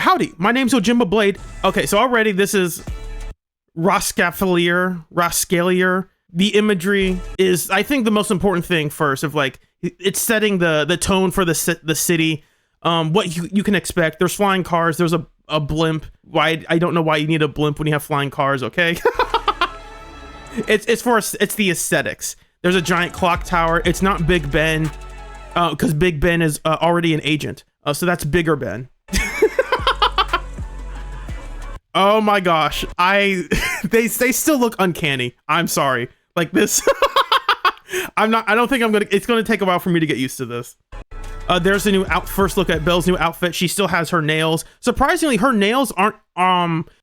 Howdy, my name's Yojimbo Blade. Okay, so already this is Rascalier. The imagery is, I think, the most important thing first, of like, it's setting the tone for the city, what you can expect. There's flying cars, there's a blimp. Why? I don't know why you need a blimp when you have flying cars, okay? it's the aesthetics. There's a giant clock tower. It's not Big Ben, because Big Ben is already an agent. So that's Bigger Ben. Oh my gosh, they still look uncanny. I'm sorry. Like this, I don't think it's gonna take a while for me to get used to this. There's the new first look at Belle's new outfit. She still has her nails. Surprisingly, her nails aren't,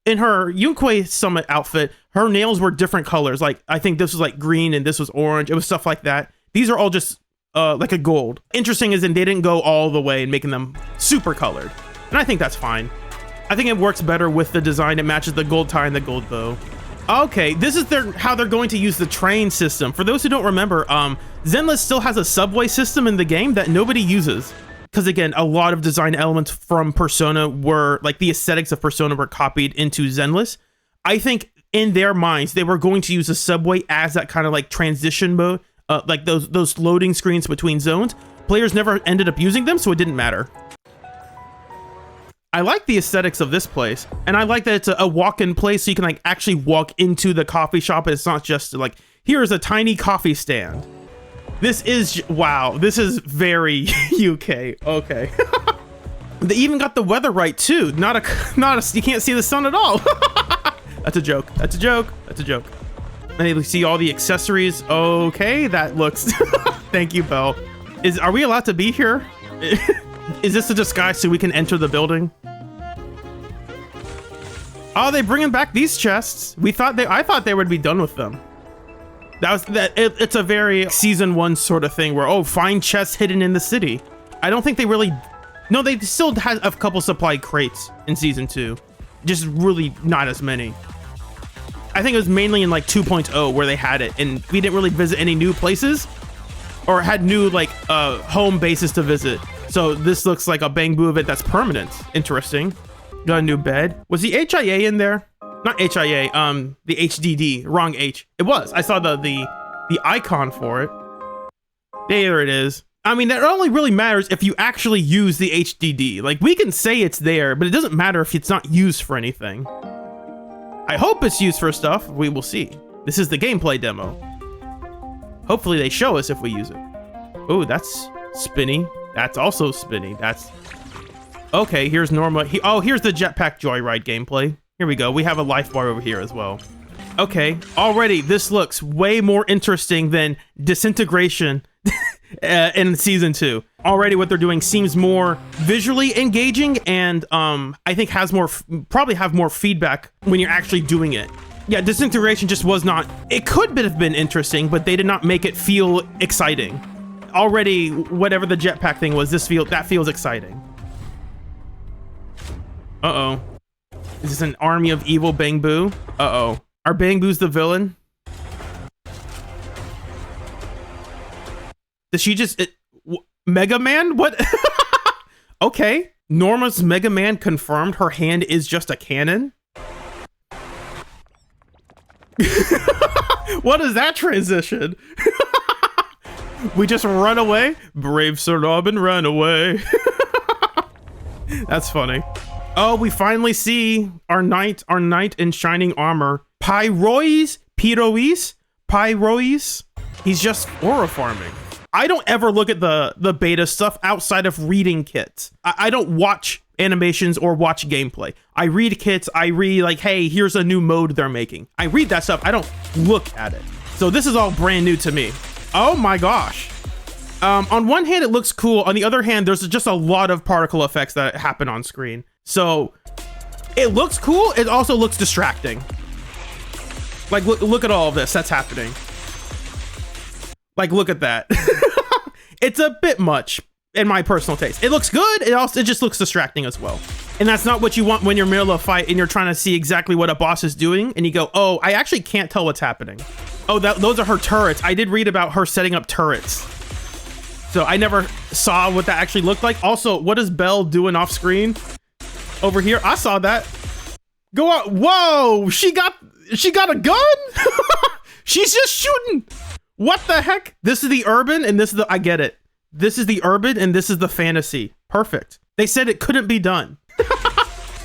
in her Yunque Summit outfit, her nails were different colors. Like, I think this was like green and this was orange. It was stuff like that. These are all just, like a gold. Interesting is that they didn't go all the way and making them super colored. And I think that's fine. I think it works better with the design. It matches the gold tie and the gold bow. Okay, this is how they're going to use the train system. For those who don't remember, Zenless still has a subway system in the game that nobody uses. Because again, a lot of design elements from Persona were, like the aesthetics of Persona were copied into Zenless. I think in their minds, they were going to use a subway as that kind of like transition mode, like those loading screens between zones. Players never ended up using them, so it didn't matter. I like the aesthetics of this place, and I like that it's a walk-in place, so you can like actually walk into the coffee shop. It's not just like, here's a tiny coffee stand. This is, wow, this is very UK. Okay. They even got the weather right too. Not a, you can't see the sun at all. That's a joke. That's a joke. That's a joke. And you see all the accessories. Okay, that looks. Thank you, Belle. Are we allowed to be here? Is this a disguise so we can enter the building? Oh, they bringing back these chests. I thought they would be done with them. It's a very season 1 sort of thing where, oh, find chests hidden in the city. I don't think they really, no, they still had a couple supply crates in season 2. Just really not as many. I think it was mainly in like 2.0 where they had it, and we didn't really visit any new places or had new like home bases to visit. So this looks like a bang boo of it that's permanent. Interesting. Got a new bed. Was the HIA in there? Not HIA, the HDD, wrong H. It was. I saw the icon for it. There it is. I mean, that only really matters if you actually use the HDD. Like, we can say it's there, but it doesn't matter if it's not used for anything. I hope it's used for stuff. We will see. This is the gameplay demo. Hopefully they show us if we use it. Oh, that's spinny. That's also spinny. That's okay. Here's normal. Here's the jetpack joyride gameplay. Here we go. We have a life bar over here as well. Okay, already this looks way more interesting than Disintegration in season 2. Already what they're doing seems more visually engaging, and I think has probably have more feedback when you're actually doing it. Yeah, Disintegration just was not. It could have been interesting, but they did not make it feel exciting. Already, whatever the jetpack thing was, that feels exciting. Uh-oh. Is this an army of evil Bang Boo? Uh-oh. Are Bang Boos the villain? Does she just... Mega Man? What? Okay. Norma's Mega Man confirmed her hand is just a cannon? What is that transition? We just run away? Brave Sir Robin ran away. That's funny. Oh, we finally see our knight in shining armor. Pyrois? He's just aura farming. I don't ever look at the beta stuff outside of reading kits. I don't watch animations or watch gameplay. I read kits, I read like, hey, here's a new mode they're making. I read that stuff, I don't look at it. So this is all brand new to me. Oh my gosh. On one hand, it looks cool. On the other hand, there's just a lot of particle effects that happen on screen. So it looks cool. It also looks distracting. Like, look at all of this that's happening. Like, look at that. It's a bit much in my personal taste. It looks good. It just looks distracting as well. And that's not what you want when you're middle of a fight and you're trying to see exactly what a boss is doing. And you go, oh, I actually can't tell what's happening. Oh, those are her turrets. I did read about her setting up turrets. So I never saw what that actually looked like. Also, what is Belle doing off screen? Over here, I saw that. Go out. Whoa, she got a gun? She's just shooting. What the heck? This is the urban and this is the, I get it. This is the urban and this is the fantasy. Perfect. They said it couldn't be done. You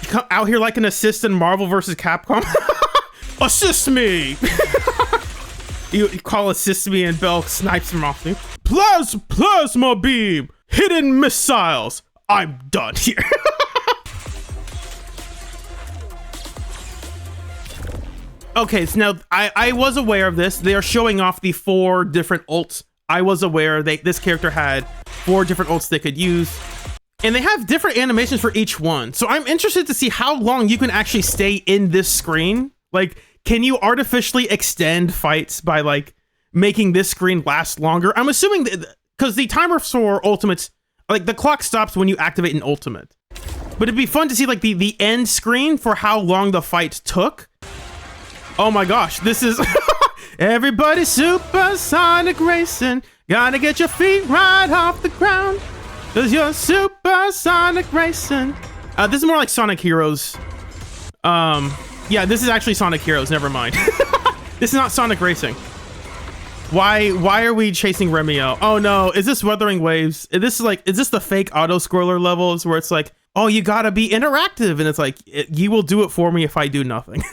come out here like an assist in Marvel versus Capcom. Assist me. You call assist me and Bell snipes him off me. Plasma beam. Hidden missiles. I'm done here. Okay, so now I was aware of this. They are showing off the 4 different ults. I was aware this character had 4 different ults they could use. And they have different animations for each one. So I'm interested to see how long you can actually stay in this screen. Like, can you artificially extend fights by like making this screen last longer? I'm assuming because the timer for ultimates, like the clock stops when you activate an ultimate. But it'd be fun to see like the end screen for how long the fight took. Oh my gosh, this is everybody supersonic racing. Gotta get your feet right off the ground, 'cause you're supersonic racing. This is more like Sonic Heroes. Yeah, this is actually Sonic Heroes, never mind. This is not Sonic Racing. Why are we chasing Remio? Oh no, is this Wuthering Waves? Is this the fake auto-scroller levels where it's like, oh, you gotta be interactive, and it's like, you will do it for me if I do nothing.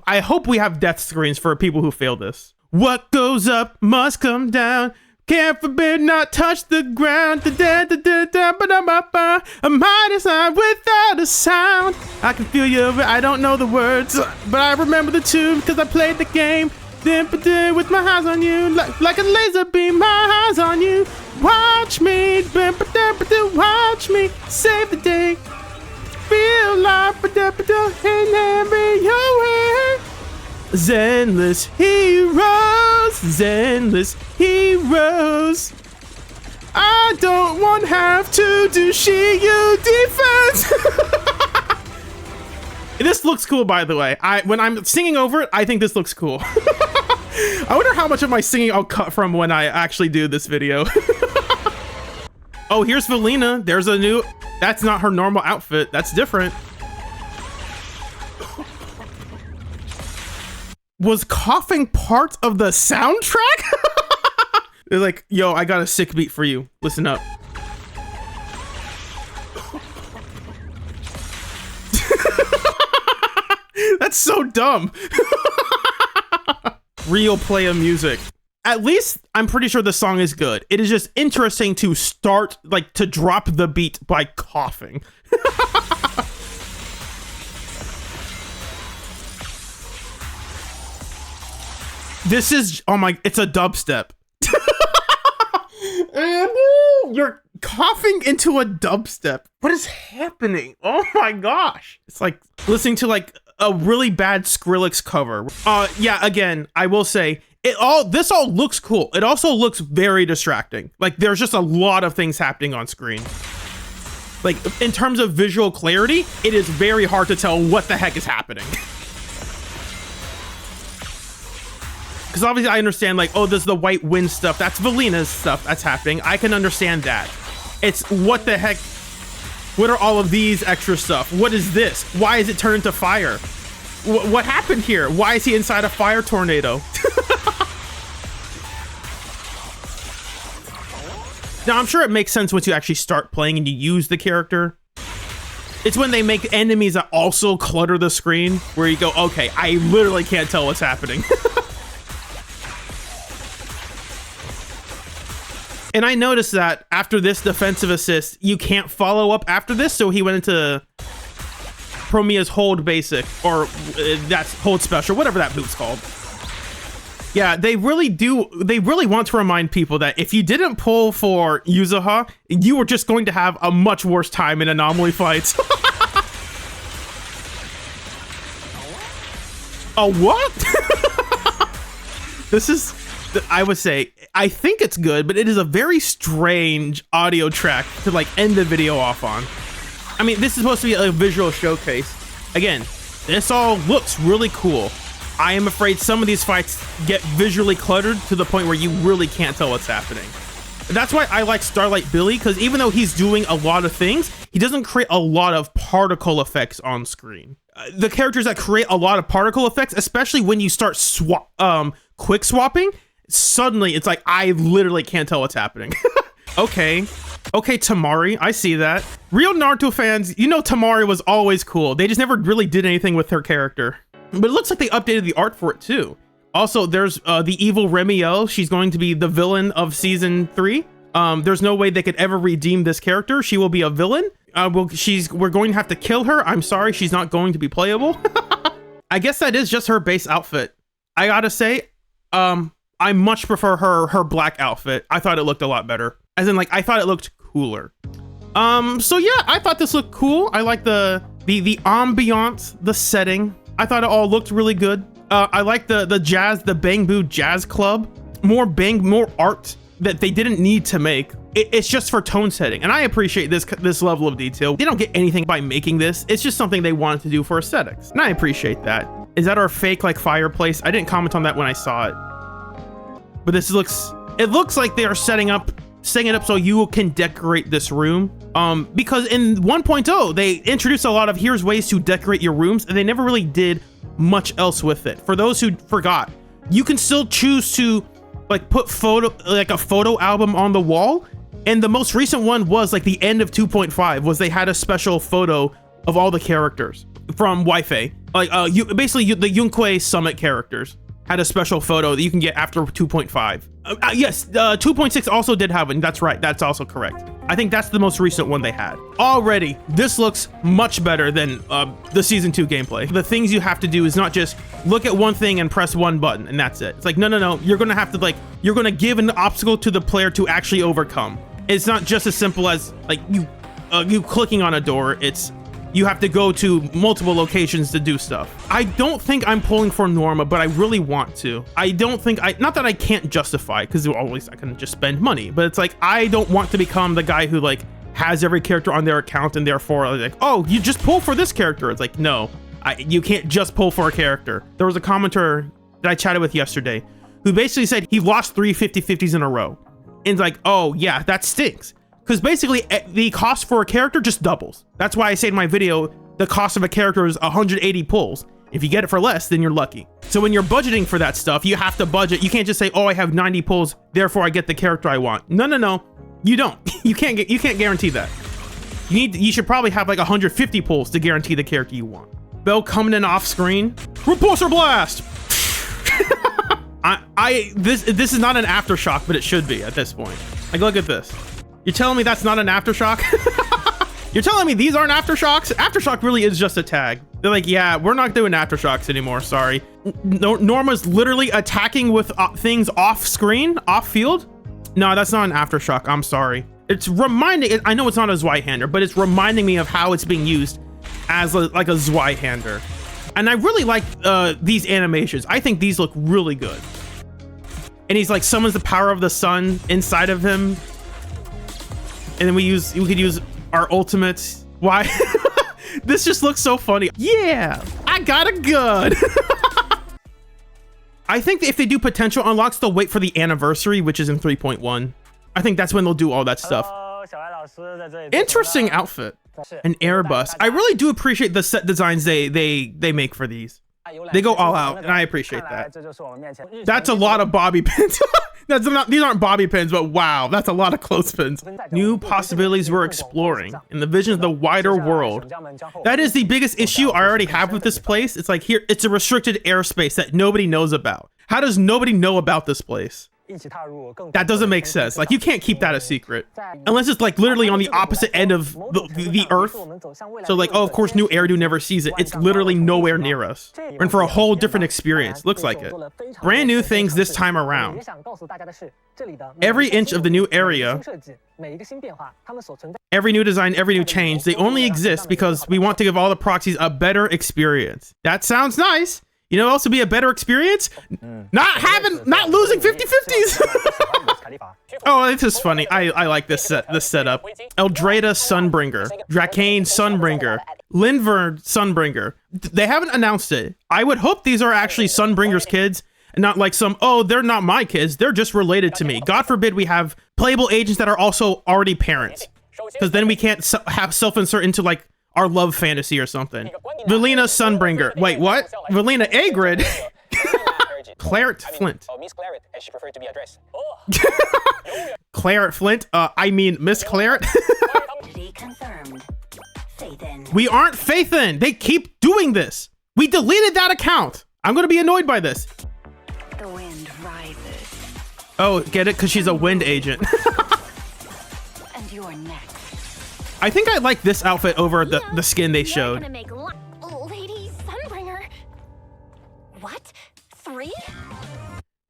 I hope we have death screens for people who fail this. What goes up must come down. Can't forbid not touch the ground. A mighty sound without a sound. I can feel you, but I don't know the words. But I remember the tune because I played the game. With my eyes on you, like a laser beam, my eyes on you. Watch me, watch me, save the day. Feel like in every way. Zenless heroes, zenless heroes. I don't want to have to do you defense. This looks cool, by the way. When I'm singing over it, I think this looks cool. I wonder how much of my singing I'll cut from when I actually do this video. Oh, here's Valina. There's a new... That's not her normal outfit. That's different. Was coughing part of the soundtrack? They're like, yo, I got a sick beat for you. Listen up. That's so dumb. Real playa music. At least I'm pretty sure the song is good. It is just interesting to start, like, to drop the beat by coughing. This is, oh my, it's a dubstep. You're coughing into a dubstep. What is happening? Oh my gosh. It's like listening to like a really bad Skrillex cover. Yeah, again, I will say this all looks cool. It also looks very distracting. Like there's just a lot of things happening on screen. Like in terms of visual clarity, it is very hard to tell what the heck is happening. Because obviously I understand like, oh, there's the white wind stuff. That's Valina's stuff that's happening. I can understand that. It's what the heck? What are all of these extra stuff? What is this? Why is it turned into fire? What happened here? Why is he inside a fire tornado? Now, I'm sure it makes sense once you actually start playing and you use the character. It's when they make enemies that also clutter the screen where you go, okay, I literally can't tell what's happening. And I noticed that after this defensive assist, you can't follow up after this, so he went into Promia's hold basic, or that's hold special, whatever that move's called. Yeah, they really want to remind people that if you didn't pull for Yuzuha, you were just going to have a much worse time in anomaly fights. A what? This is... I would say, I think it's good, but it is a very strange audio track to like end the video off on. I mean, this is supposed to be a visual showcase. Again, this all looks really cool. I am afraid some of these fights get visually cluttered to the point where you really can't tell what's happening. That's why I like Starlight Billy, because even though he's doing a lot of things, he doesn't create a lot of particle effects on screen. The characters that create a lot of particle effects, especially when you start quick swapping, suddenly it's like, I literally can't tell what's happening. Okay, Tamari, I see that. Real Naruto fans, you know Tamari was always cool. They just never really did anything with her character. But it looks like they updated the art for it too. Also, there's the evil Remiel. She's going to be the villain of season 3. There's no way they could ever redeem this character. She will be a villain. We're going to have to kill her. I'm sorry, she's not going to be playable. I guess that is just her base outfit. I gotta say, I much prefer her black outfit. I thought it looked a lot better. As in, like, I thought it looked cooler. So yeah, I thought this looked cool. I like the ambiance, the setting. I thought it all looked really good. I like the Bangbu Jazz Club. More art that they didn't need to make. It's just for tone setting, and I appreciate this level of detail. They don't get anything by making this. It's just something they wanted to do for aesthetics, and I appreciate that. Is that our fake like fireplace? I didn't comment on that when I saw it, but it looks like they are setting it up so you can decorate this room. Because in 1.0 they introduced a lot of here's ways to decorate your rooms, and they never really did much else with it. For those who forgot, you can still choose to like put a photo album on the wall, and the most recent one was like the end of 2.5 was they had a special photo of all the characters from Wi-Fi. Like basically the Yunquei Summit characters had a special photo that you can get after 2.5. Yes, 2.6 also did have one. That's right, that's also correct. I think that's the most recent one they had. Already, this looks much better than the season 2 gameplay. The things you have to do is not just look at one thing and press one button and that's it. It's like, no. You're gonna have to you're gonna give an obstacle to the player to actually overcome. It's not just as simple as like you clicking on a door. You have to go to multiple locations to do stuff. I don't think I'm pulling for Norma, but I really want to. Not that I can't justify, because always I can just spend money, but it's like, I don't want to become the guy who like has every character on their account and therefore like, oh, you just pull for this character. It's like, no, you can't just pull for a character. There was a commenter that I chatted with yesterday who basically said he lost 3 50/50s in a row. And it's like, oh yeah, that stinks. Because basically the cost for a character just doubles. That's why I say in my video, the cost of a character is 180 pulls. If you get it for less, then you're lucky. So when you're budgeting for that stuff, you have to budget. You can't just say, oh, I have 90 pulls, therefore I get the character I want. No. You don't. You can't guarantee that. You should probably have like 150 pulls to guarantee the character you want. Bell coming in off screen. Repulsor blast! This is not an aftershock, but it should be at this point. Like, look at this. You're telling me that's not an aftershock? You're telling me these aren't aftershocks? Aftershock really is just a tag. They're like, yeah, we're not doing aftershocks anymore, sorry. Norma's literally attacking with things off screen, off field. No, that's not an aftershock, I'm sorry. It's reminding, I know it's not a Zweihander, but it's reminding me of how it's being used as like a Zweihander. And I really like these animations. I think these look really good. And he's like summons the power of the sun inside of him. And then we could use our ultimates. Why? This just looks so funny. Yeah, I got a gun. I think that if they do potential unlocks, they'll wait for the anniversary, which is in 3.1. I think that's when they'll do all that stuff. Interesting outfit. An Airbus. I really do appreciate the set designs they make for these. They go all out, and I appreciate that. That's a lot of bobby pins. These aren't bobby pins, but wow, that's a lot of clothespins. New possibilities we're exploring in the vision of the wider world. That is the biggest issue I already have with this place. It's like, here, it's a restricted airspace that nobody knows about. How does nobody know about this place? That doesn't make sense. Like, you can't keep that a secret unless it's like literally on the opposite end of the earth. So like, oh, of course New Eridu never sees it. It's literally nowhere near us. We're in for a whole different experience. Looks like it. Brand new things this time around. Every inch of the new area, every new design, every new change, they only exist because we want to give all the proxies a better experience. That sounds nice. You know, also be a better experience? Not losing 50/50s. Oh, this is funny. I like this setup. Eldrada Sunbringer, Drakane Sunbringer, Linvern Sunbringer. They haven't announced it. I would hope these are actually Sunbringer's kids. and not like some, oh, they're not my kids, they're just related to me. God forbid we have playable agents that are also already parents, because then we can't have self-insert into like our love fantasy or something. Velina Sunbringer. Wait, what? Velina Agrid? Claret Flint. Oh, Miss Claret, as she preferred to be addressed. Claret Flint? I mean, Miss Claret? Confirmed. Faithin. We aren't Faithin. They keep doing this. We deleted that account. I'm going to be annoyed by this. The wind rises. Oh, get it? Because she's a wind agent. And you're next. I think I like this outfit over the skin they showed. Lady Sunbringer. What? 3?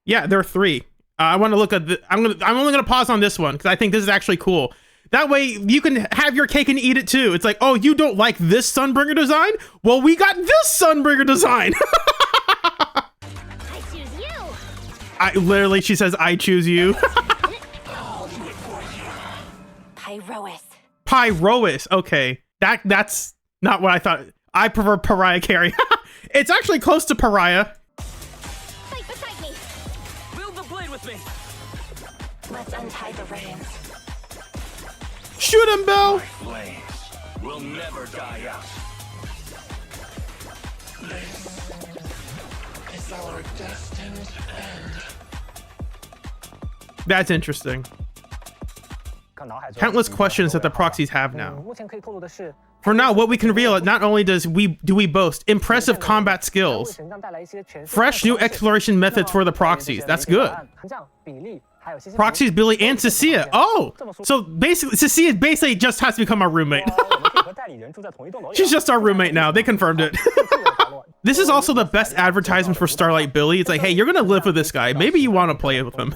Yeah, there are 3. I want to look at I'm only gonna pause on this one because I think this is actually cool. That way you can have your cake and eat it too. It's like, oh, you don't like this Sunbringer design? Well, we got this Sunbringer design. I choose you. Literally, she says, I choose you. Pyrois. Pyrois. Okay, that's not what I thought. I prefer Pariah Carry. It's actually close to Pariah. Fight beside me. Wield the blade with me. Let's untie the reins. Shoot him, Bill. Flames will never die out. This is our destined end. That's interesting. Countless questions that the proxies have now. For now, what we can reveal, not only do we boast impressive combat skills, fresh new exploration methods for the proxies. That's good. Proxies, Billy, and Cecilia. Oh, so basically, Cecilia basically just has to become our roommate. She's just our roommate now. They confirmed it. This is also the best advertisement for Starlight Billy. It's like, hey, you're gonna live with this guy. Maybe you want to play with him.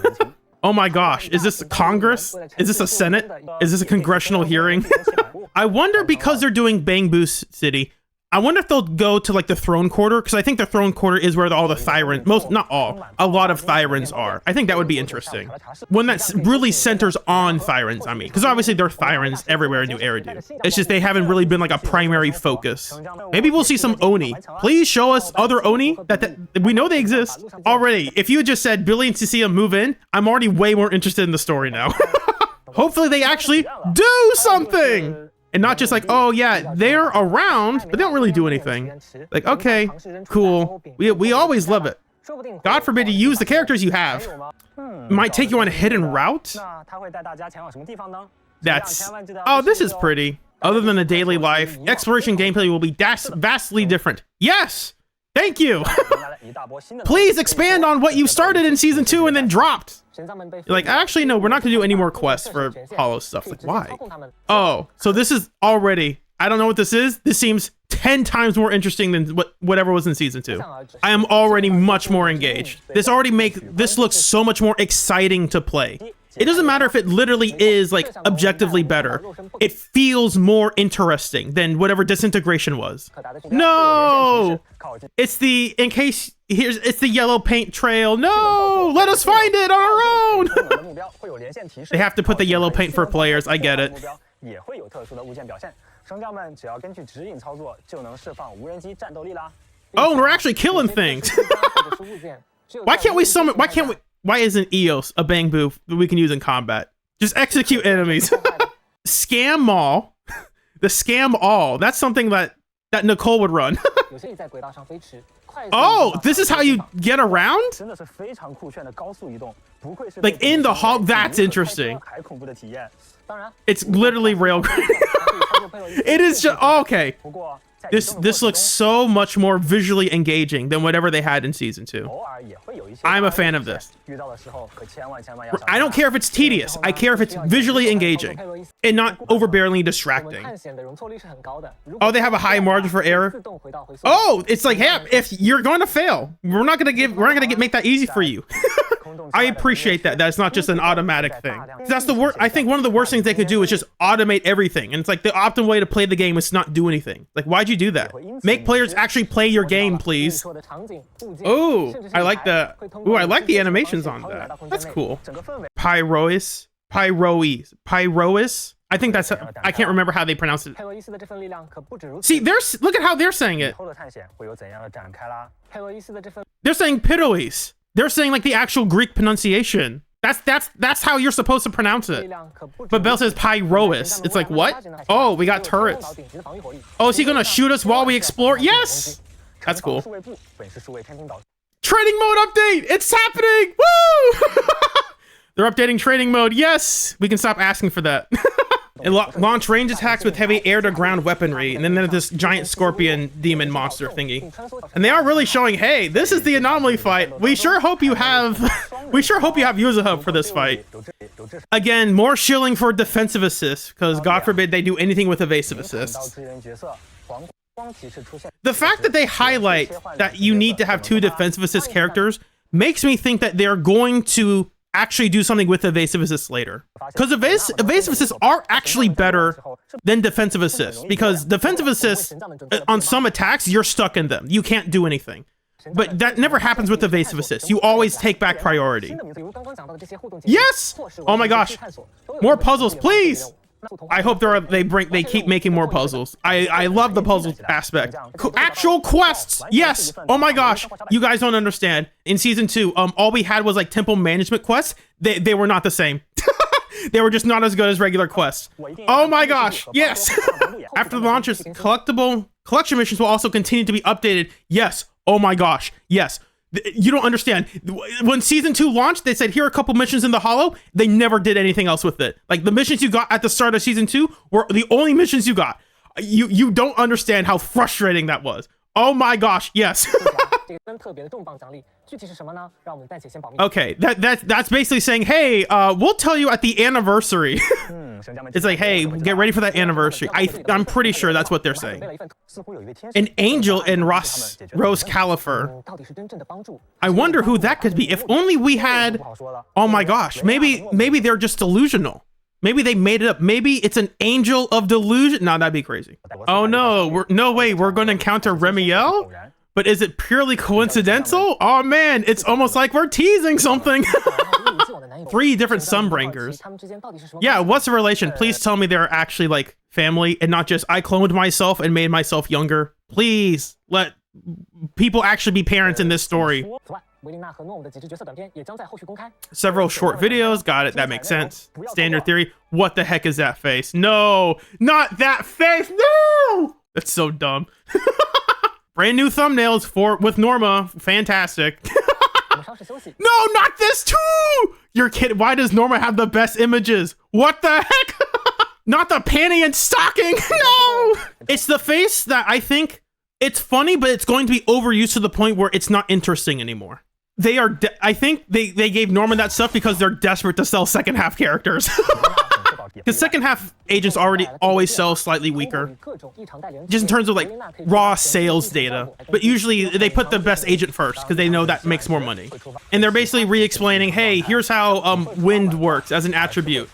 Oh my gosh, is this Congress? Is this a Senate? Is this a congressional hearing? I wonder, because they're doing Bangbu City, I wonder if they'll go to like the Throne Quarter, because I think the Throne Quarter is where all the Thyrans, not all, a lot of Thyrans are. I think that would be interesting. One that really centers on Thyrans, I mean, because obviously there are Thyrans everywhere in New Eridu. It's just they haven't really been like a primary focus. Maybe we'll see some Oni. Please show us other Oni that we know they exist already. If you had just said Billy and Cecilia move in, I'm already way more interested in the story now. Hopefully they actually do something. And not just like, oh yeah, they're around, but they don't really do anything. Like, okay, cool. We always love it. God forbid you use the characters you have. Might take you on a hidden route? Oh, this is pretty. Other than the daily life, exploration gameplay will be vastly different. Yes! Thank you! Please expand on what you started in Season 2 and then dropped. You're like, actually, no, we're not going to do any more quests for Hollow stuff. Like, why? Oh, so this is already... I don't know what this is. This seems 10 times more interesting than whatever was in Season 2. I am already much more engaged. This looks so much more exciting to play. It doesn't matter if it literally is like objectively better. It feels more interesting than whatever Disintegration was. No! It's the it's the yellow paint trail. No! Let us find it on our own! They have to put the yellow paint for players. I get it. Oh, we're actually killing things. Why can't we summon? Why isn't Eos a Bangbu that we can use in combat? Just execute enemies. Scam Mall. The Scam All. That's something that Nicole would run. Oh, this is how you get around? Like in the hall. That's interesting. It's literally railgun. It is just, oh, okay. This looks so much more visually engaging than whatever they had in Season 2. I'm a fan of this. I don't care if it's tedious. I care if it's visually engaging and not overbearingly distracting. Oh, they have a high margin for error. Oh, it's like, hey, if you're going to fail, we're not gonna make that easy for you. I appreciate that. That's not just an automatic thing. That's the worst. I think one of the worst things they could do is just automate everything. And it's like the optimal way to play the game is to not do anything. Like, why'd you do that? Make players actually play your game, please. Oh, I like the. Ooh, I like the animations on that. That's cool. Pyrois. I think that's. I can't remember how they pronounce it. See, look at how they're saying it. They're saying Pyrois. They're saying like the actual Greek pronunciation. That's how you're supposed to pronounce it. But Bell says Pyrois. It's like, what? Oh, we got turrets. Oh, is he gonna shoot us while we explore? Yes! That's cool. Training mode update! It's happening! Woo! They're updating training mode. Yes! We can stop asking for that. It launch range attacks with heavy air-to-ground weapery, and then there's this giant scorpion demon monster thingy. And they are really showing, hey, this is the anomaly fight. We sure hope you have Yojimbo for this fight. Again, more shilling for defensive assists, because God forbid they do anything with evasive assists. The fact that they highlight that you need to have 2 defensive assist characters makes me think that they're going to actually do something with evasive assists later. Because evasive assists are actually better than defensive assists. Because defensive assists, on some attacks, you're stuck in them. You can't do anything. But that never happens with evasive assists. You always take back priority. Yes! Oh my gosh. More puzzles, please! I hope they keep making more puzzles. I love the puzzle aspect. Actual quests, yes. Oh my gosh, you guys don't understand. In season 2, all we had was like temple management quests. They were not the same. They were just not as good as regular quests. Oh my gosh, yes. After the launches, collection missions will also continue to be updated. Yes. Oh my gosh, yes. You don't understand. When season 2 launched, they said, here are a couple missions in the hollow. They never did anything else with it. Like the missions you got at the start of season 2 were the only missions you got. You don't understand how frustrating that was. Oh my gosh, yes. Okay, that's basically saying, hey, we'll tell you at the anniversary. It's like, hey, get ready for that anniversary. I'm pretty sure that's what they're saying. An angel in Rose Califer. I wonder who that could be. If only we had. Oh my gosh, maybe they're just delusional. Maybe they made it up. Maybe it's an angel of delusion. No, that'd be crazy. Oh no, no way. We're going to encounter Remiel? But is it purely coincidental? Oh man, it's almost like we're teasing something. 3 different Sunbringers. Yeah, what's the relation? Please tell me they're actually like family and not just I cloned myself and made myself younger. Please let people actually be parents in this story. Several short videos. Got it. That makes sense. Standard theory. What the heck is that face? No, not that face. No! That's so dumb. Brand new thumbnails with Norma. Fantastic. No, not this too! You're kidding. Why does Norma have the best images? What the heck? Not the panty and stocking. No! It's the face that I think it's funny, but it's going to be overused to the point where it's not interesting anymore. They are, I think they gave Norma that stuff because they're desperate to sell second half characters. Because second half agents always sell slightly weaker. Just in terms of like raw sales data. But usually they put the best agent first because they know that makes more money. And they're basically re-explaining, hey, here's how wind works as an attribute.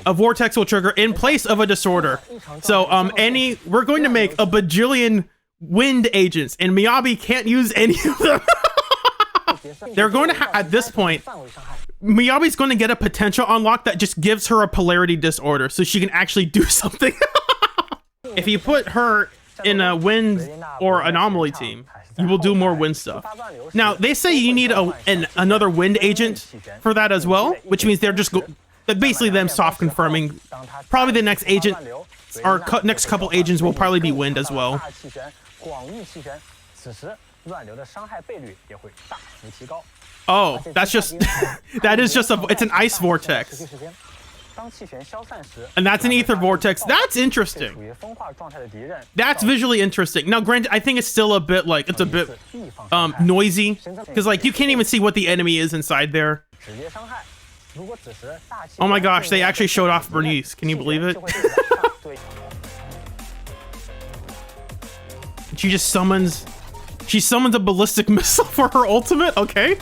A vortex will trigger in place of a disorder. So we're going to make a bajillion wind agents and Miyabi can't use any of them. They're going to at this point, Miyabi's going to get a potential unlock that just gives her a polarity disorder so she can actually do something. If you put her in a wind or anomaly team, you will do more wind stuff. Now, they say you need another wind agent for that as well, which means they're just basically them soft confirming. Probably the next agent, or next couple agents will probably be wind as well. Oh, that's just it's an ice vortex. And that's an ether vortex. That's interesting. That's visually interesting. Now, granted, I think it's still a bit like, it's a bit noisy because like you can't even see what the enemy is inside there. Oh my gosh, they actually showed off Bernice. Can you believe it? She summons a ballistic missile for her ultimate? Okay.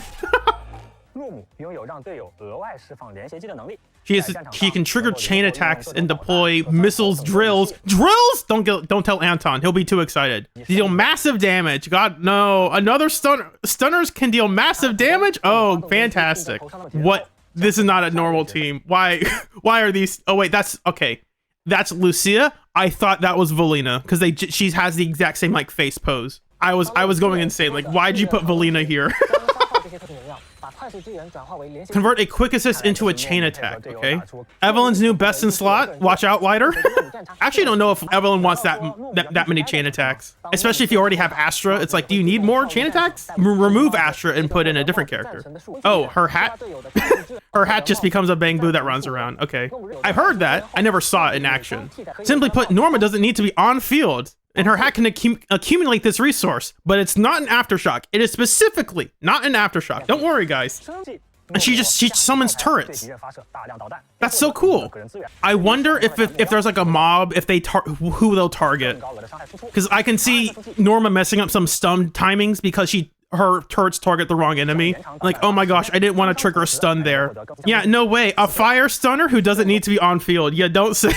She can trigger chain attacks and deploy missiles, drills. Drills? Don't tell Anton. He'll be too excited. Deal massive damage. God, no. Another stunners can deal massive damage? Oh, fantastic. What? This is not a normal team. Why are these? Oh wait, that's okay. That's Lucia. I thought that was Valina because she has the exact same like face pose. I was going insane. Like, why'd you put Valina here? Convert a quick assist into a chain attack, okay? Evelyn's new best in slot. Watch out, Lighter. Actually, don't know if Evelyn wants that many chain attacks. Especially if you already have Astra. It's like, do you need more chain attacks? Remove Astra and put in a different character. Oh, her hat? Her hat just becomes a Bang Boo that runs around. Okay. I've heard that. I never saw it in action. Simply put, Norma doesn't need to be on field, and her hat can accumulate this resource, but it's not an Aftershock. It is specifically not an Aftershock. Don't worry, guys. And she summons turrets. That's so cool. I wonder if there's like a mob, if they who they'll target. Because I can see Norma messing up some stun timings because her turrets target the wrong enemy. Like, oh my gosh, I didn't want to trigger a stun there. Yeah, no way. A fire stunner who doesn't need to be on field. Yeah, don't say.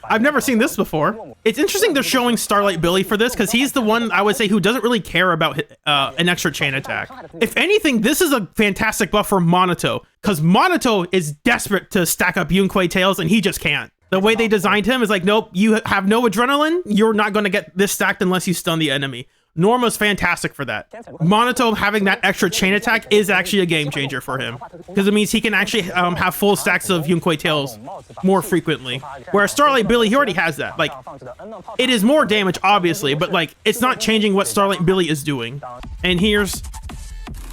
I've never seen this before. It's interesting they're showing Starlight Billy for this because he's the one, I would say, who doesn't really care about an extra chain attack. If anything, this is a fantastic buff for Monato because Monato is desperate to stack up Yunquei tails and he just can't. The way they designed him is like, nope, you have no adrenaline. You're not going to get this stacked unless you stun the enemy. Norma's fantastic for that. Monato having that extra chain attack is actually a game changer for him because it means he can actually have full stacks of Yunquei tails more frequently. Whereas Starlight Billy, he already has that. Like, it is more damage, obviously, but like, it's not changing what Starlight Billy is doing. And here's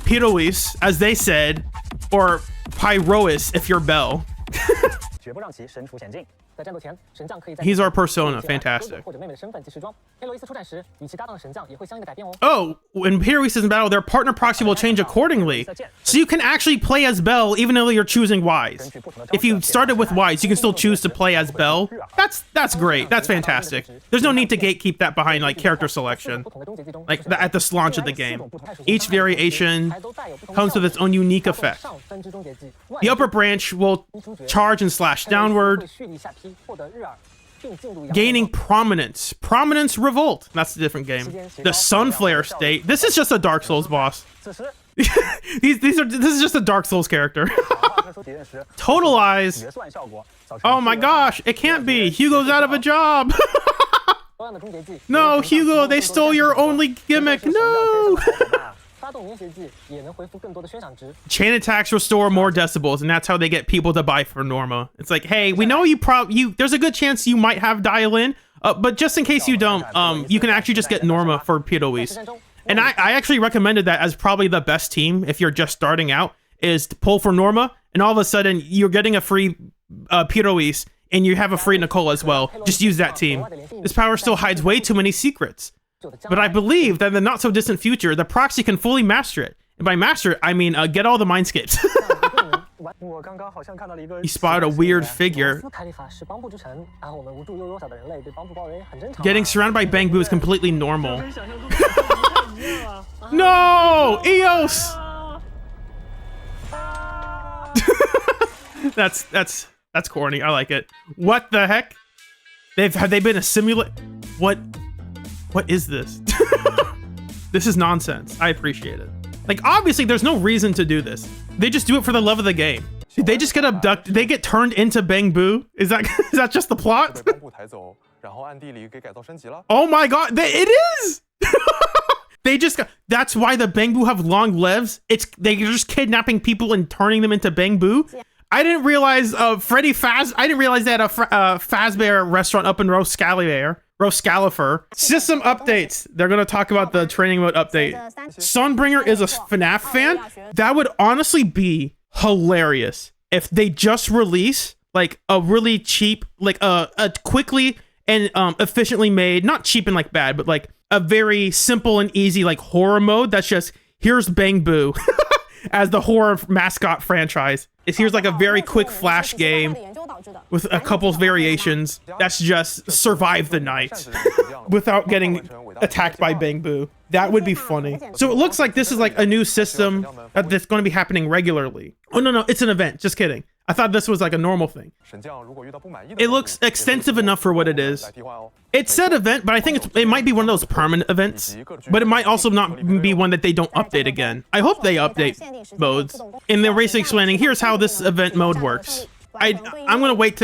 Pirois, as they said, or Pyrois if you're Bell. He's our persona. Fantastic. Oh, when Pirois is in battle, their partner proxy will change accordingly. So you can actually play as Bell even though you're choosing Wise. If you started with Wise, you can still choose to play as Bell. That's great. That's fantastic. There's no need to gatekeep that behind like character selection, like at the launch of the game. Each variation comes with its own unique effect. The upper branch will charge and slash downward, gaining prominence. Prominence Revolt. That's a different game. The Sunflare State. This is just a Dark Souls boss. This is just a Dark Souls character. Total Eyes. Oh my gosh, it can't be. Hugo's out of a job. No, Hugo, they stole your only gimmick. No. Chain attacks restore more decibels, and that's how they get people to buy for Norma. It's like, hey, we know there's a good chance you might have dial in, but just in case you don't, you can actually just get Norma for Pirois. And I actually recommended that as probably the best team if you're just starting out, is to pull for Norma, and all of a sudden you're getting a free Pirois, and you have a free Nicole as well. Just use that team. This power still hides way too many secrets. But I believe that in the not-so-distant future, the proxy can fully master it. And by master it, I mean get all the mindscapes. You spotted a weird figure. Getting surrounded by Bang Boo is completely normal. No! Eos! That's corny. I like it. What the heck? Have they been a simulate? What is this? This is nonsense. I appreciate it. Like, obviously, there's no reason to do this. They just do it for the love of the game. Did they just get abducted? They get turned into Bang Boo? Is that just the plot? Oh my god, it is! That's why the Bang Boo have long lives. They're just kidnapping people and turning them into Bang Boo. I didn't realize I didn't realize they had a Fazbear restaurant up in Roscalifer. System updates. They're going to talk about the training mode update. Sunbringer is a FNAF fan. That would honestly be hilarious if they just release like a really cheap, like a quickly and efficiently made, not cheap and like bad, but like a very simple and easy like horror mode that's just, here's Bang Boo as the horror mascot franchise. Here's like a very quick flash game with a couple variations that's just survive the night without getting attacked by Bang Boo. That would be funny. So it looks like this is like a new system that's going to be happening regularly. Oh, no, it's an event. Just kidding. I thought this was like a normal thing. It looks extensive enough for what it is. It said event, but I think it might be one of those permanent events, but it might also not be one that they don't update again. I hope they update modes. And they're basically explaining, here's how this event mode works. I'm going to wait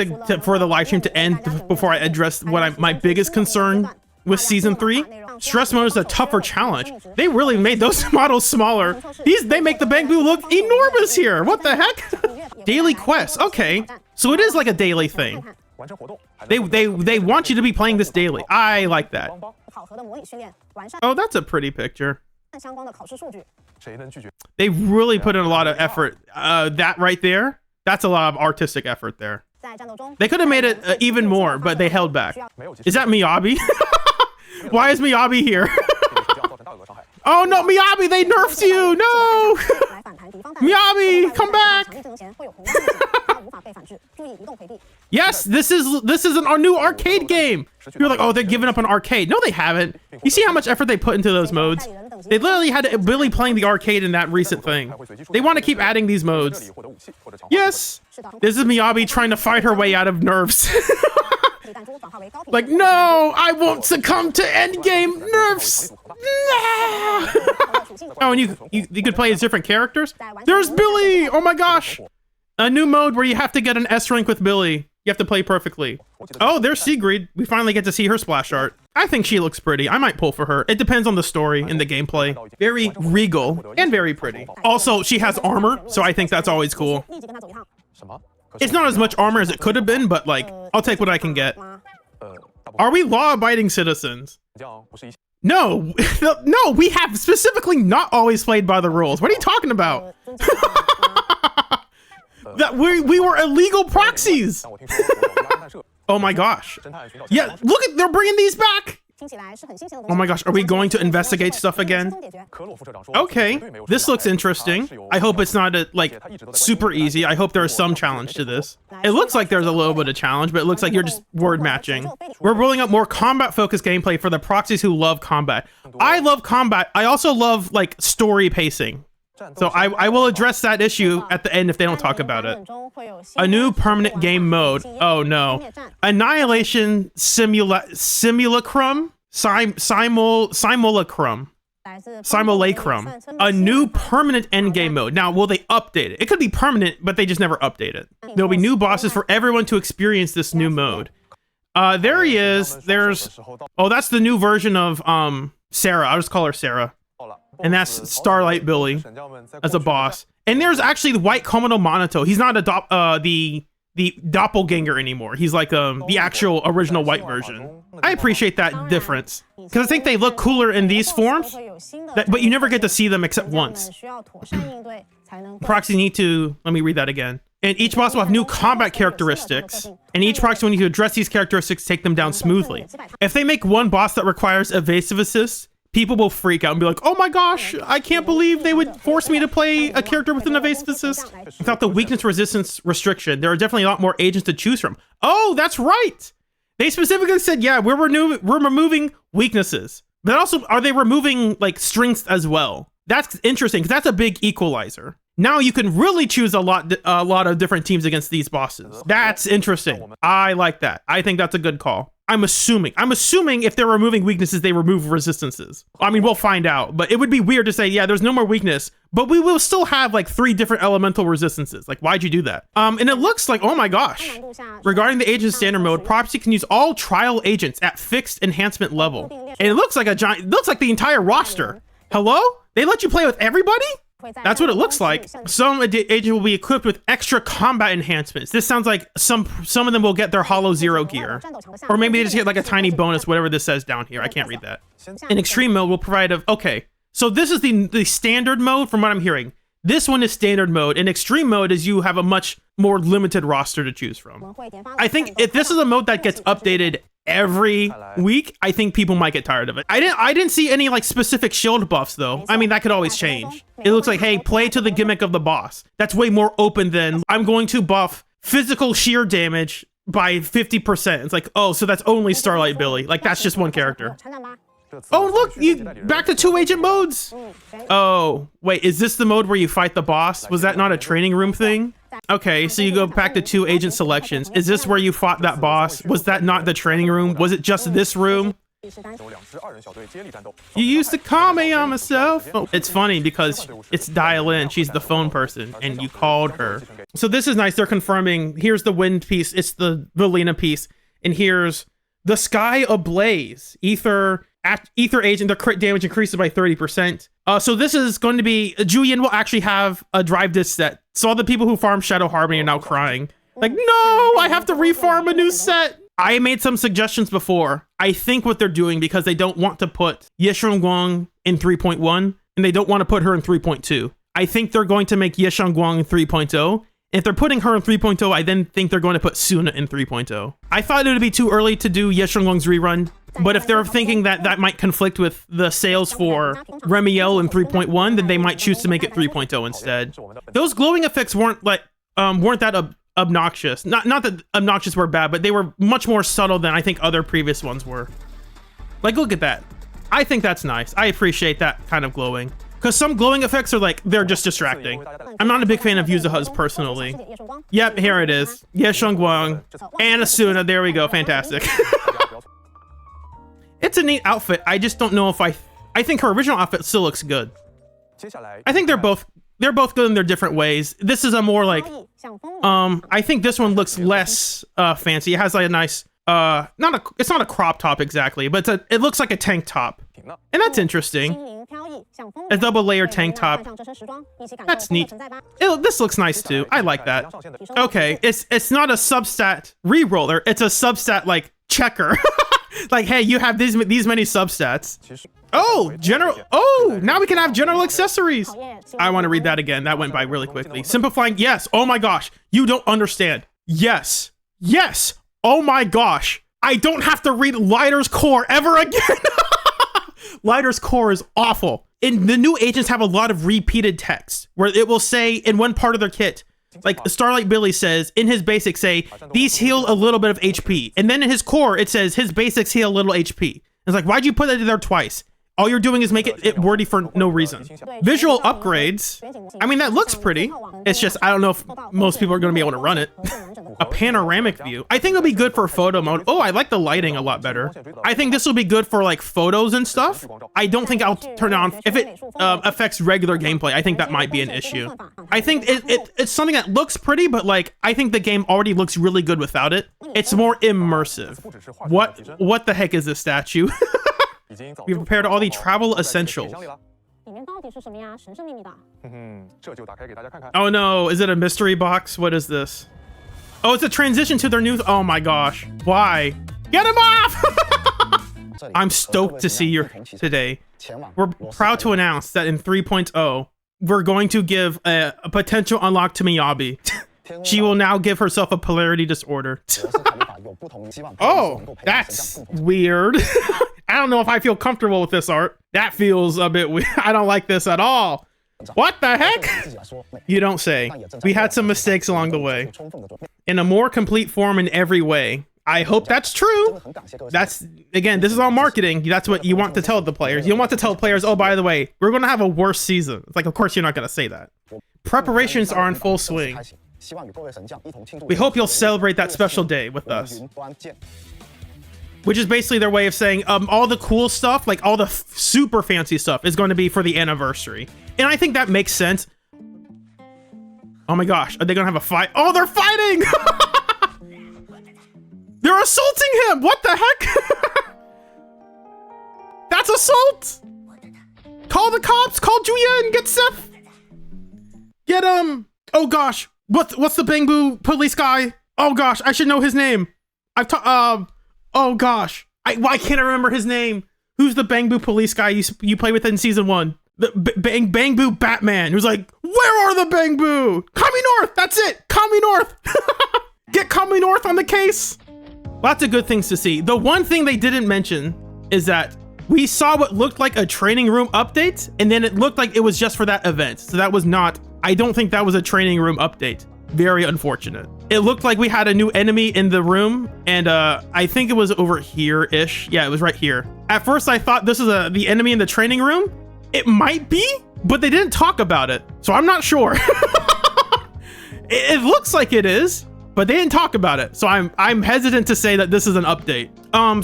for the live stream to end before I address what my biggest concern with Season 3. Stress mode is a tougher challenge. They really made those models smaller. They make the Bangbu look enormous here. What the heck? Daily quests. Okay, so it is like a daily thing. They want you to be playing this daily. I like that. Oh, that's a pretty picture. They really put in a lot of effort. That right there, that's a lot of artistic effort there. They could have made it even more, but they held back. Is that Miyabi? Why is Miyabi here? Oh no, Miyabi, they nerfed you! No! Miyabi, come back! Yes, this is our new arcade game. You're like, oh, they're giving up on arcade. No, they haven't. You see how much effort they put into those modes? They literally had Billy playing the arcade in that recent thing. They want to keep adding these modes. Yes, this is Miyabi trying to fight her way out of nerfs. Like, no, I won't succumb to endgame nerfs. Nah. Oh, and you could play as different characters. There's Billy. Oh my gosh. A new mode where you have to get an S rank with Billy. You have to play perfectly. Oh, there's Sigrid. We finally get to see her splash art. I think she looks pretty. I might pull for her. It depends on the story and the gameplay. Very regal and very pretty. Also, she has armor, so I think that's always cool. It's not as much armor as it could have been, but like, I'll take what I can get. Are we law-abiding citizens? No, no, we have specifically not always played by the rules. What are you talking about? That we were illegal proxies. Oh my gosh. Yeah, look at, they're bringing these back. Oh my gosh, are we going to investigate stuff again? Okay, this looks interesting. I hope it's not like super easy. I hope there is some challenge to this. It looks like there's a little bit of challenge, but it looks like you're just word matching. We're rolling out more combat focused gameplay for the proxies who love combat. I love combat. I also love like story pacing. So I will address that issue at the end if they don't talk about it. A new permanent game mode. Oh no. Annihilation simulacrum? Simulacrum. A new permanent endgame mode. Now, will they update it? It could be permanent, but they just never update it. There'll be new bosses for everyone to experience this new mode. There he is. Oh, that's the new version of Sarah. I'll just call her Sarah. And that's Starlight Billy as a boss. And there's actually the White Komodo Monoto. He's not the doppelganger anymore. He's like the actual original white version. I appreciate that difference because I think they look cooler in these forms, but you never get to see them except once. Proxy need to, let me read that again. And each boss will have new combat characteristics, and each proxy will need to address these characteristics to take them down smoothly. If they make one boss that requires evasive assist, people will freak out and be like, oh my gosh, I can't believe they would force me to play a character with an evasive assist. Without the weakness resistance restriction, there are definitely a lot more agents to choose from. Oh, that's right. They specifically said, yeah, we're removing weaknesses. But also, are they removing like strengths as well? That's interesting because that's a big equalizer. Now you can really choose a lot of different teams against these bosses. That's interesting. I like that. I think that's a good call. I'm assuming if they're removing weaknesses, they remove resistances. I mean, we'll find out, but it would be weird to say, yeah, there's no more weakness, but we will still have like 3 different elemental resistances. Like, why'd you do that? And it looks like, oh my gosh. Regarding the agent standard mode, Proxy can use all trial agents at fixed enhancement level. And it looks like the entire roster. Hello? They let you play with everybody? That's what it looks like. Some agents will be equipped with extra combat enhancements. This sounds like some of them will get their Hollow Zero gear. Or maybe they just get like a tiny bonus, whatever this says down here. I can't read that. An extreme mode will provide okay. So this is the standard mode from what I'm hearing. This one is standard mode, and extreme mode is you have a much more limited roster to choose from. I think if this is a mode that gets updated every week, I think people might get tired of it. I didn't see any like specific shield buffs though. I mean, that could always change. It looks like, hey, play to the gimmick of the boss. That's way more open than I'm going to buff physical sheer damage by 50%. It's like, oh, so that's only Starlight Billy. Like that's just one character. Oh, look, you back to 2 agent modes. Oh, wait, is this the mode where you fight the boss? Was that not a training room thing? Okay, so you go back to 2 agent selections. Is this where you fought that boss? Was that not the training room? Was it just this room? You used to call me on myself. Oh, it's funny because it's Dial In. She's the phone person and you called her. So this is nice. They're confirming. Here's the wind piece. It's the Valina piece. And here's the sky ablaze. Ether Ether Agent, their crit damage increases by 30%. So this is going to be, Julian will actually have a drive disc set. So all the people who farm Shadow Harmony are now crying. Like, no, I have to refarm a new set. I made some suggestions before. I think what they're doing, because they don't want to put Yesheng in 3.1, and they don't want to put her in 3.2. I think they're going to make Yesheng in 3.0. If they're putting her in 3.0, I then think they're going to put Suna in 3.0. I thought it would be too early to do Yesheng rerun, but if they're thinking that that might conflict with the sales for Remiel in 3.1, then they might choose to make it 3.0 instead. Those glowing effects weren't that obnoxious. Not that obnoxious were bad, but they were much more subtle than I think other previous ones were. Like, look at that. I think that's nice. I appreciate that kind of glowing. Because some glowing effects are like, they're just distracting. I'm not a big fan of Yuzuha's personally. Yep, here it is. Yesheng and Asuna. There we go. Fantastic. It's a neat outfit. I just don't know if I think her original outfit still looks good. I think they're both good in their different ways. This is a more like, I think this one looks less fancy. It has like a nice, it's not a crop top exactly, but it looks like a tank top. And that's interesting. A double layer tank top. That's neat. This looks nice too. I like that. Okay, it's not a substat reroller. It's a substat like checker. Like, hey, you have these many substats. Oh, now we can have general accessories. I want to read that again. That went by really quickly. Simplifying, yes. Oh my gosh, you don't understand. Yes. Oh my gosh, I don't have to read Lighter's Core ever again. Lighter's Core is awful. And the new agents have a lot of repeated text where it will say in one part of their kit, like Starlight Billy says in his basics, say these heal a little bit of HP, and then in his core it says his basics heal a little HP. It's like, why'd you put it there twice? All you're doing is make it wordy for no reason. Visual upgrades. I mean, that looks pretty. It's just, I don't know if most people are going to be able to run it. A panoramic view. I think it'll be good for photo mode. Oh, I like the lighting a lot better. I think this will be good for like photos and stuff. I don't think I'll turn it on. If it affects regular gameplay, I think that might be an issue. I think it's something that looks pretty, but like, I think the game already looks really good without it. It's more immersive. What the heck is this statue? We've prepared all the travel essentials. Oh no, is it a mystery box? What is this? Oh, it's a transition to their new... Oh my gosh. Why? Get him off! I'm stoked to see you today. We're proud to announce that in 3.0, we're going to give a potential unlock to Miyabi. She will now give herself a polarity disorder. Oh, that's weird. I don't know if I feel comfortable with this art. That feels a bit weird. I don't like this at all. What the heck? You don't say. We had some mistakes along the way. In a more complete form in every way. I hope that's true. That's, again, this is all marketing. That's what you want to tell the players. You don't want to tell players, oh, by the way, we're going to have a worse season. It's like, of course, you're not going to say that. Preparations are in full swing. We hope you'll celebrate that special day with us. Which is basically their way of saying all the cool stuff, like all the super fancy stuff, is going to be for the anniversary. And I think that makes sense. Oh my gosh, are they going to have a fight? Oh, they're fighting! They're assaulting him! What the heck? That's assault! Call the cops! Call Julian! Get Seth! Get him! Oh gosh, what's the Bangbu police guy? Oh gosh, I should know his name. Oh gosh, why can't I remember his name? Who's the Bangbu police guy you play with in season 1? The Bangbu Batman, who's like, where are the Bangbu? Kami North, that's it, Kami North. Get Kami North on the case. Lots of good things to see. The one thing they didn't mention is that we saw what looked like a training room update, and then it looked like it was just for that event. So that was not, I don't think that was a training room update. Very unfortunate. It looked like we had a new enemy in the room, and I think it was over here-ish. Yeah, it was right here. At first, I thought this is the enemy in the training room. It might be, but they didn't talk about it, so I'm not sure. It looks like it is, but they didn't talk about it, so I'm hesitant to say that this is an update.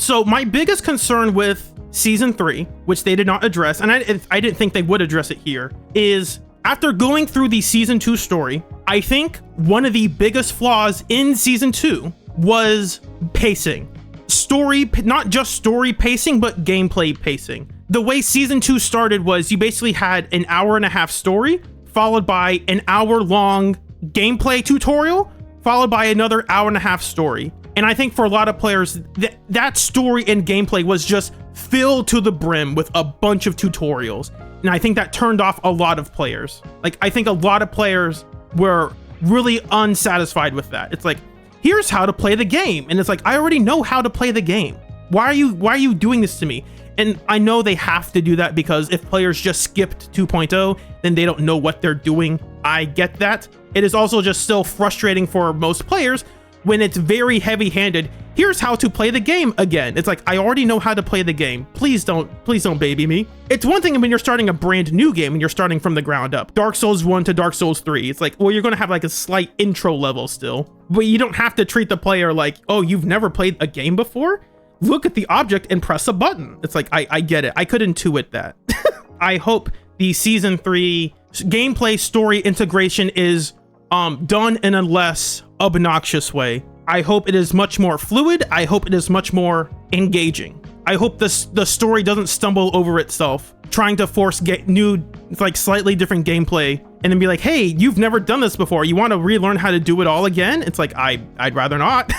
So my biggest concern with Season 3, which they did not address, and I didn't think they would address it here, is after going through the Season 2 story, I think one of the biggest flaws in Season 2 was pacing. not just story pacing, but gameplay pacing. The way season 2 started was you basically had an hour-and-a-half story, followed by an hour-long gameplay tutorial, followed by another hour-and-a-half story. And I think for a lot of players, that story and gameplay was just filled to the brim with a bunch of tutorials. And I think that turned off a lot of players. Like, I think a lot of players were really unsatisfied with that. It's like, here's how to play the game. And it's like, I already know how to play the game. Why are you doing this to me? And I know they have to do that because if players just skipped 2.0, then they don't know what they're doing. I get that. It is also just still frustrating for most players when it's very heavy-handed. Here's how to play the game again. It's like, I already know how to play the game. Please don't baby me. It's one thing when you're starting a brand new game and you're starting from the ground up. Dark Souls 1 to Dark Souls 3. It's like, well, you're gonna have like a slight intro level still, but you don't have to treat the player like, oh, you've never played a game before? Look at the object and press a button. It's like, I get it. I could intuit that. I hope the season 3 gameplay story integration is done in a less obnoxious way. I hope it is much more fluid. I hope it is much more engaging. I hope the story doesn't stumble over itself, trying to force new, like slightly different gameplay, and then be like, hey, you've never done this before. You want to relearn how to do it all again? It's like, I'd rather not.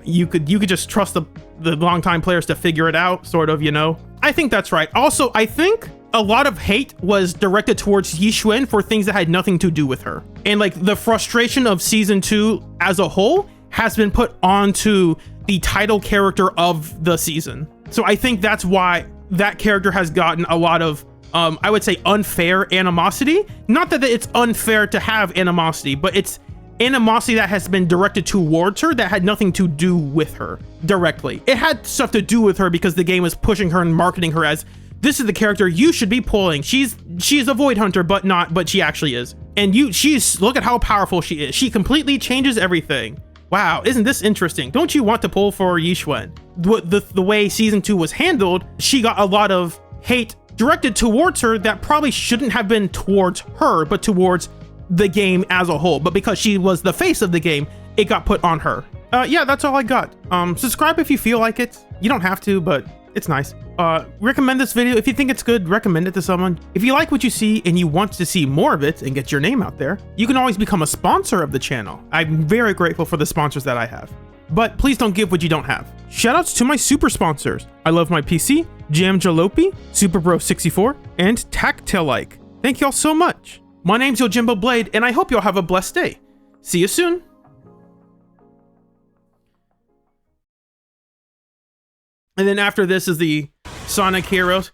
You could just trust the longtime players to figure it out, sort of, you know? I think that's right. Also, I think a lot of hate was directed towards Yixuan for things that had nothing to do with her. And like the frustration of season 2 as a whole has been put onto the title character of the season. So I think that's why that character has gotten a lot of, I would say, unfair animosity. Not that it's unfair to have animosity, but it's animosity that has been directed towards her that had nothing to do with her directly. It had stuff to do with her because the game was pushing her and marketing her as, this is the character you should be pulling. She's a void hunter, but she actually is. And look at how powerful she is. She completely changes everything. Wow, isn't this interesting? Don't you want to pull for Yixuan? The way season 2 was handled, she got a lot of hate directed towards her that probably shouldn't have been towards her, but towards the game as a whole. But because she was the face of the game, it got put on her. Yeah, that's all I got. Subscribe if you feel like it. You don't have to, but it's nice. Recommend this video. If you think it's good, recommend it to someone. If you like what you see and you want to see more of it and get your name out there, you can always become a sponsor of the channel. I'm very grateful for the sponsors that I have. But please don't give what you don't have. Shoutouts to my super sponsors. I Love My PC, Jam Jalopy, Superbro64, and Tactile-like. Thank y'all so much. My name's Yojimbo Blade, and I hope y'all have a blessed day. See you soon. And then after this is the Sonic Heroes.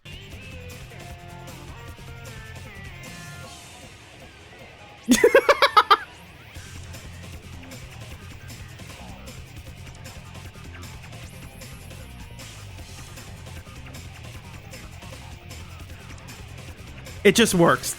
It just works.